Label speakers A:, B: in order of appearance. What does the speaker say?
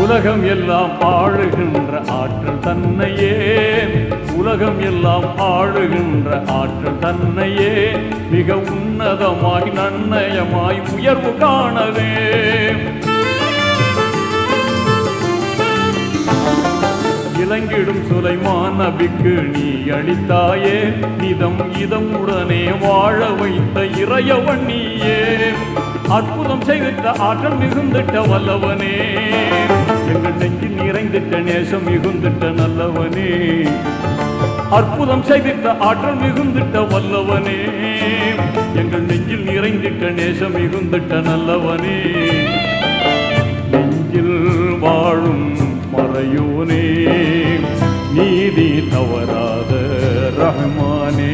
A: உலகம் எல்லாம் ஆளுகின்ற ஆற்றல் தன்னையே, உலகம் எல்லாம் ஆளுகின்ற ஆற்றல் தன்னையே மிக உன்னதமாய் நன்னயமாய் உயர்வு காணவே. இலங்கிடும் சுலைமான் நபிக்கு நீ அளித்தாயே, இதம் இதம் உடனே வாழ வைத்த இறையவன் நீயே. அற்புதம் செய்திட்ட ஆற்றல் மிகுந்திட்ட வல்லவனே, எங்கள் நெஞ்சில் நிறைந்திட்ட நேசம் மிகுந்திட்ட நல்லவனே. அற்புதம் செய்திட்ட ஆற்றல் மிகுந்திட்ட வல்லவனே, எங்கள் நெஞ்சில் நிறைந்திட்ட நேசம் மிகுந்திட்ட நல்லவனே. நெஞ்சில் வாழும் மறையோனே, நீதி தவறாத ரஹ்மானே.